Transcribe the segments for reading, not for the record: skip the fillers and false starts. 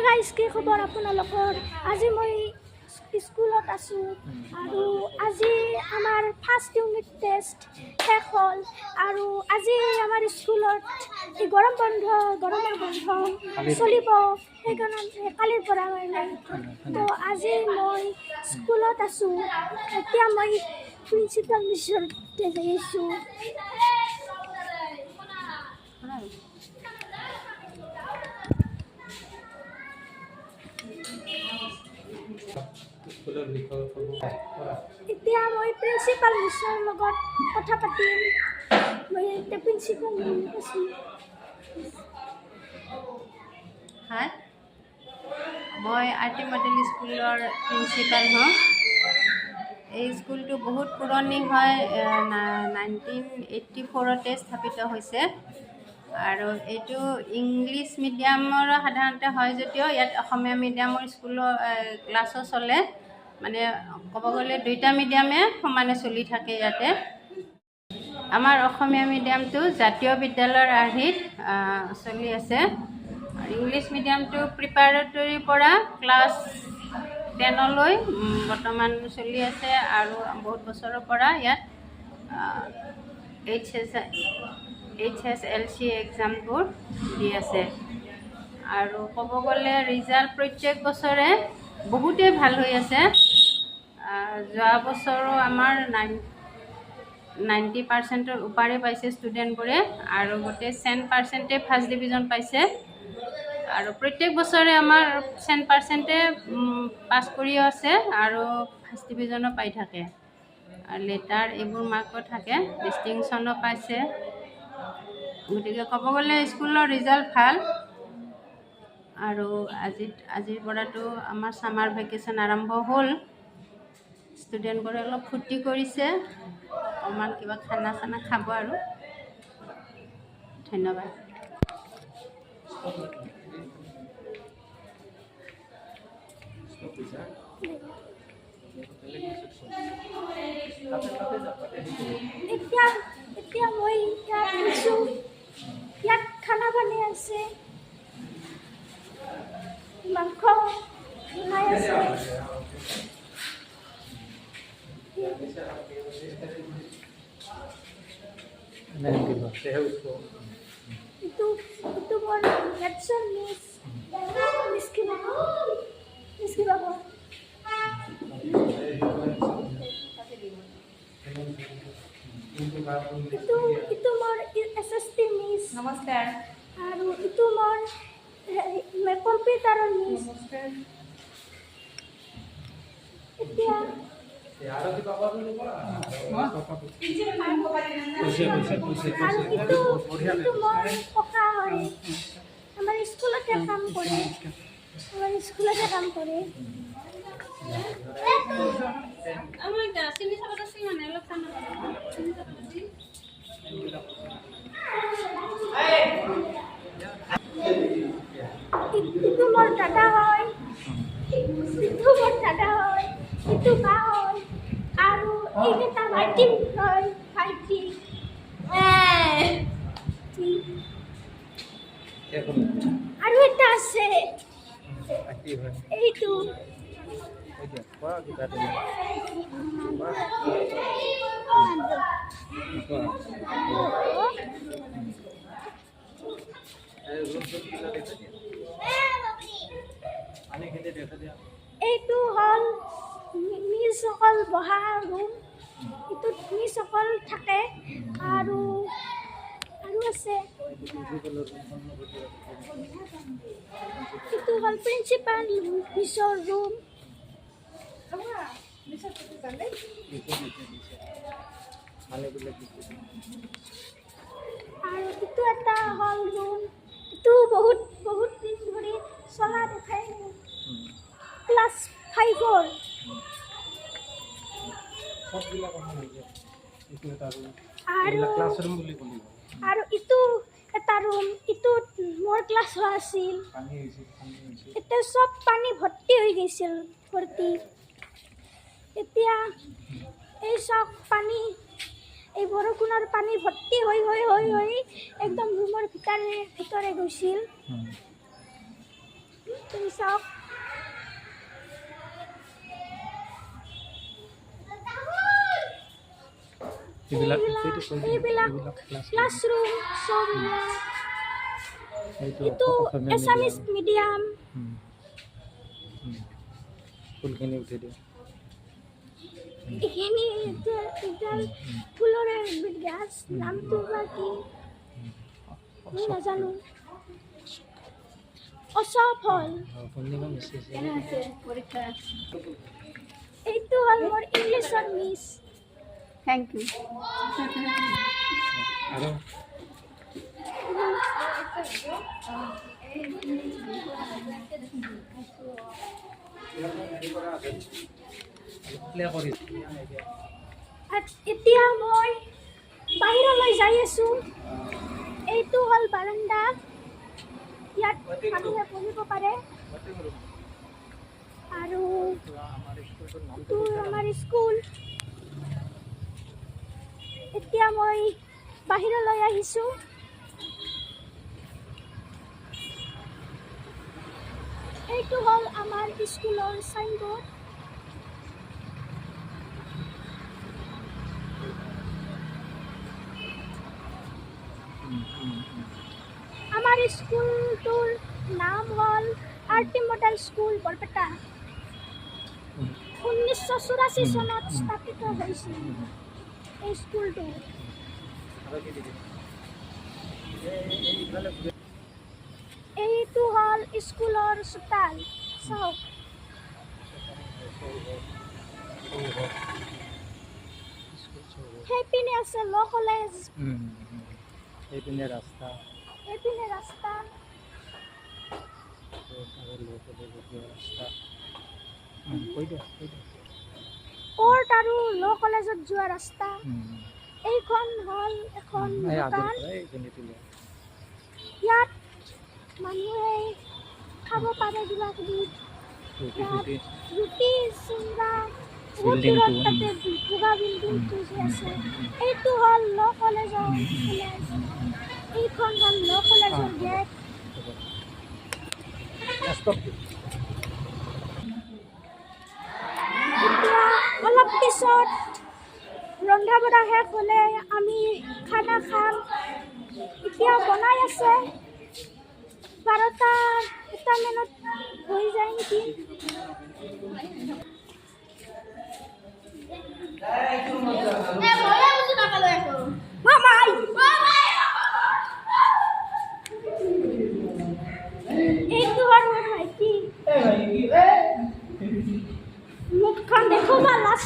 Guys কি খবৰ আপোনালোকৰ আজি মই স্কুলত আছোঁ আৰু আজি আমাৰ ফাৰ্ষ্ট ইউনিট টেষ্ট শেষ হ'ল আৰু আজি আমাৰ স্কুলত এই গৰমৰ বন্ধ চলিব সেইকাৰণে কালিৰ পৰা তো আজি মই স্কুলত আছোঁ এতিয়া মই প্ৰিন্সিপাল মিছতে যাই আছোঁ এতিয়া মই প্ৰিন্সিপাল মিছৰ লগত কথা পাতিম মই এতিয়া প্ৰিন্সিপাল আছোঁ হাই মই আৰ.টি. মডেল স্কুলৰ প্ৰিন্সিপাল হওঁ এই স্কুলটো বহুত পুৰণি হয় 1984তে স্থাপিত হৈছে আৰু এইটো ইংলিছ মিডিয়ামৰ সাধাৰণতে হয় যদিও ইয়াত অসমীয়া মিডিয়ামৰ স্কুলৰ ক্লাছো চলে মানে ক'ব গ'লে দুইটা মিডিয়ামে সমানে চলি থাকে ইয়াতে আমাৰ অসমীয়া মিডিয়ামটো জাতীয় বিদ্যালয়ৰ আৰ্হিত চলি আছে আৰু ইংলিছ মিডিয়ামটো প্ৰিপাৰেটৰীৰ পৰা ক্লাছ 10লৈ বৰ্তমান চলি আছে আৰু বহুত বছৰৰ পৰা ইয়াত HSLC এক্সামবোৰ দি আছে আৰু ক'ব গ'লে ৰিজাল্ট প্ৰত্যেক বছৰে বহুতেই ভাল হৈ আছে যোৱা বছৰো আমাৰ 90%ৰ ওপাৰে পাইছে ষ্টুডেণ্টবোৰে আৰু গোটেই 100%ে ফাৰ্ষ্ট ডিভিজন পাইছে আৰু প্ৰত্যেক বছৰে আমাৰ 100%ে পাছ কৰি আছে আৰু ফাৰ্ষ্ট ডিভিজনো পাই থাকে আৰু লেটাৰ এইবোৰ মাৰ্কো থাকে ডিষ্টিংশ্যনো পাইছে গতিকে ক'ব গ'লে স্কুলৰ ৰিজাল্ট ভাল আৰু আজিৰ পৰাতো আমাৰ ছামাৰ ভেকেশ্যন আৰম্ভ হ'ল ষ্টুডেণ্টবোৰে অলপ ফূৰ্তি কৰিছে অকণমান কিবা খানা খাব আৰু ধন্যবাদ এতিয়া মই ইয়াত আছোঁ ইয়াত খানা বনাই আছে মাংস বনাই আছে itu মোৰ লেকচাৰ মিছ কি বাবা itu মোৰ SST মিছ নমস্কাৰ আৰু itu মোৰ কম্পিউটাৰৰ মিছ এতিয়া আৰু ইটো মোৰ ককা হয় আমাৰ স্কুলতে কাম কৰে ইটো মোৰ দাদা হয় ইটো বা হয় আৰু এইকেইটা ভাইটি হয় ভাইটি আৰু এটা আছে এইটো এইটো হ'ল মিছসকল বহা ৰুম এইটোত মিছসকল থাকে আৰু আছে এইটো হ'ল প্ৰিন্সিপাল মিছৰ ৰুম আৰু এইটো এটা হ'ল ৰুম এইটো বহুত দিন ধৰি চলা দেখাই ক্লাছ 5ৰ আৰু ইটো এটা ৰুম ইটোত মোৰ ক্লাছ হোৱা আছিল এতিয়া চব পানী ভৰ্তি হৈ গৈছিল এতিয়া এই চব পানী এই বৰষুণৰ পানী ভৰ্তি হৈ একদম ৰুমৰ ভিতৰে গৈছিল তুমি চাওক এইবিলাক ক্লাছৰুম চব এইটো এছামিছ মিডিয়াম ফুলখিনি উঠি দিওঁ এইখিনি এডাল ফুলৰে গাছ নামটো বা কি মই নাজানো অসফল এইটো হ'ল মোৰ ইংলিছৰ মিছ থেংক ইউ আৰু এতিয়া মই বাহিৰলৈ যাই আছোঁ এইটো হ'ল বাৰাণ্ডা ইয়াত মানুহে পঢ়িব পাৰে আৰু এইটো আমাৰ স্কুল এতিয়া মই বাহিৰলৈ আহিছোঁ এইটো হ'ল আমাৰ স্কুলৰ চাইনবোৰ্ড আমাৰ স্কুলটোৰ নাম হ'ল আৰটি মডেল স্কুল বৰপেটা 1984 চনত স্থাপিত হৈছিল এই স্কুলটো এইটো হ'ল স্কুলৰ চোতাল চাওক সেইপিনে আছে ল কলেজ এইপিনে ৰাস্তা এইপিনে ৰাস্তা কৰ্ট আৰু ল কলেজত যোৱা ৰাস্তা এইখন হ'ল এখন দোকান ইয়াত মানুহে খাব পাৰে কিবা কিবি ইয়াত ৰুটি চিংৰা বহুত দূৰত তাতে ভুগা বিল্ডিংটো যে আছে এইটো হ'ল ল কলেজৰ এইখন হ'ল ল কলেজৰ গেট এতিয়া অলপ পিছত ৰন্ধা বঢ়া শেষ হ'লে আমি খানা খাম এতিয়া বনাই আছে 12টা মানত হৈ যায় নেকি এইটো হ'ল মোৰ ভাইটি মুখখন দেখো বা লাজ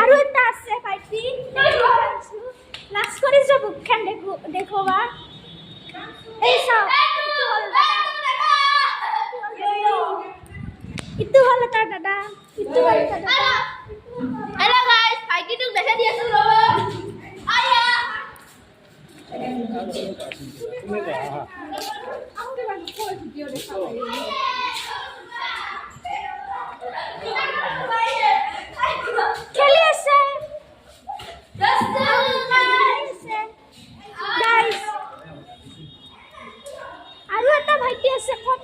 আৰু এটা আছে ভাইটি লাজ কৰিছো মুখখন দেখো বা এই চাওক ইটো হ'ল এটা দাদা ইটো হ'ল এটা দাদা हेलो गाइस भाईटी तुम देखा दिया सुन लो आया খেলি আছে আৰু এটা ভাইটি আছে ক'ত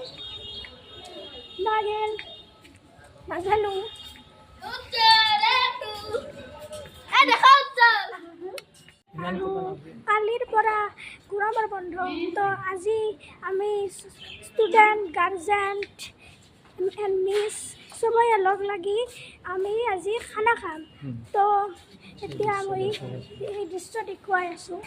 নাগেল নাজানো আৰু কালিৰ পৰা গৰমৰ বন্ধ তো আজি আমি ষ্টুডেণ্ট গাৰ্জেন এণ্ড মিছ চবৰে লগ লাগি আমি আজি খানা খাম তো এতিয়া মই এই দৃশ্য দেখুৱাই আছোঁ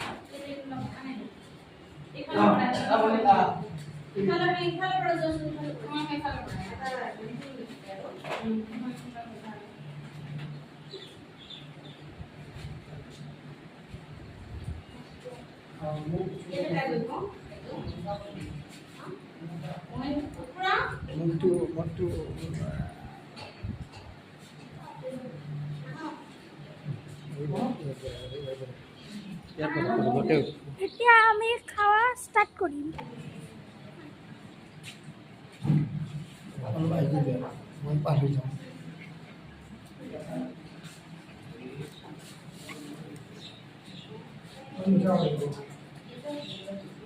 এতিয়া আমি খাওয়া ষ্টাৰ্ট কৰিম মই পাহৰি যাওঁ Thank you.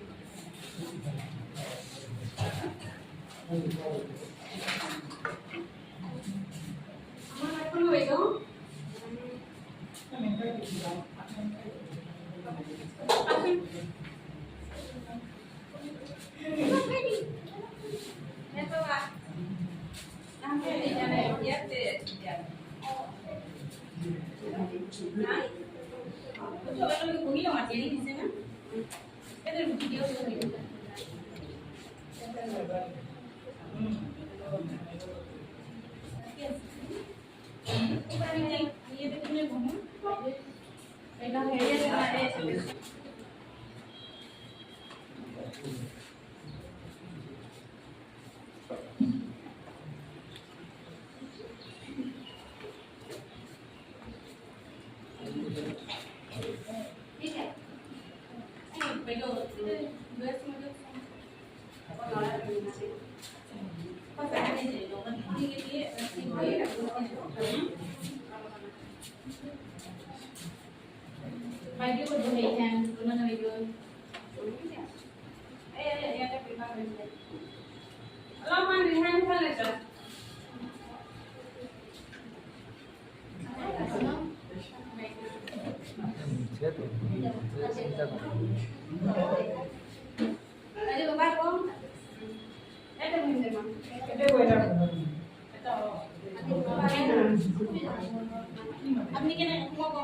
আপনি কেন ঘুমাবো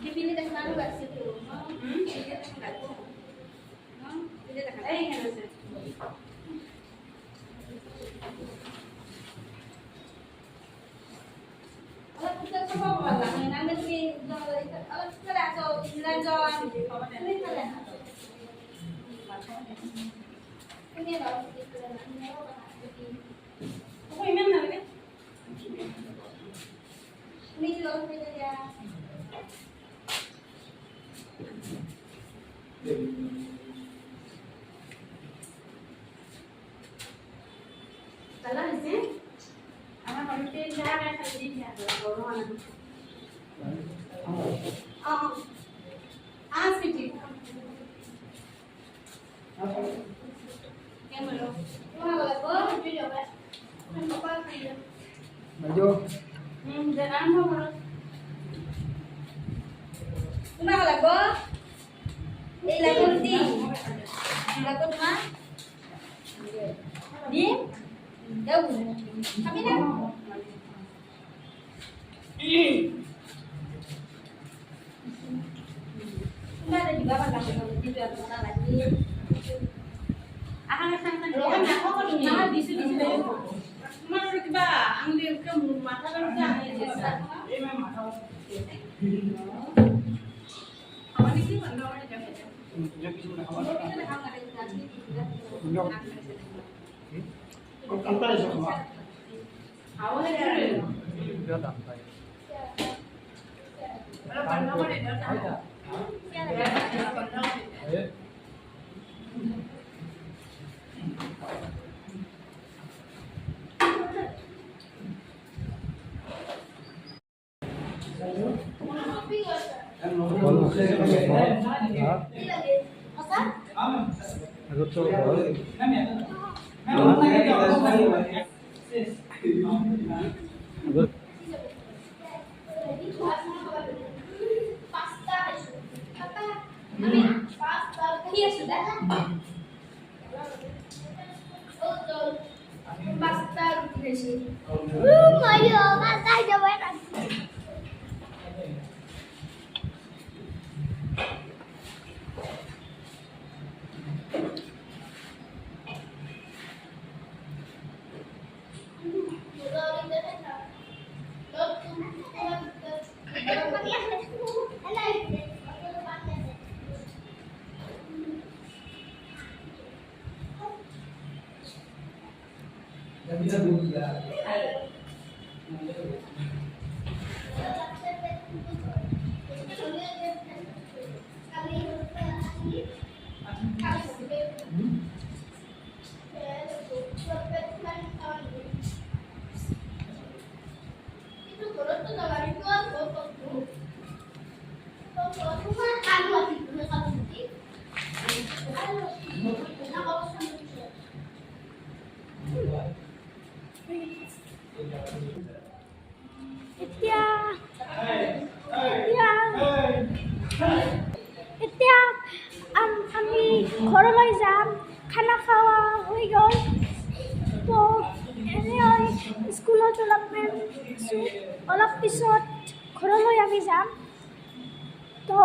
টিফিনে দেখুন আলু আছে তো Itu ঘৰলৈ যাম খানা খোৱা হৈ গ'ল তো এনেই স্কুলত অলপমান আছোঁ অলপ পিছত ঘৰলৈ আমি যাম তো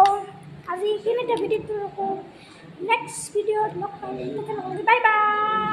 আজি এইখিনিতে ভিডিঅ'টো নেক্সট ভিডিঅ'ত লগ পাম বাই বাই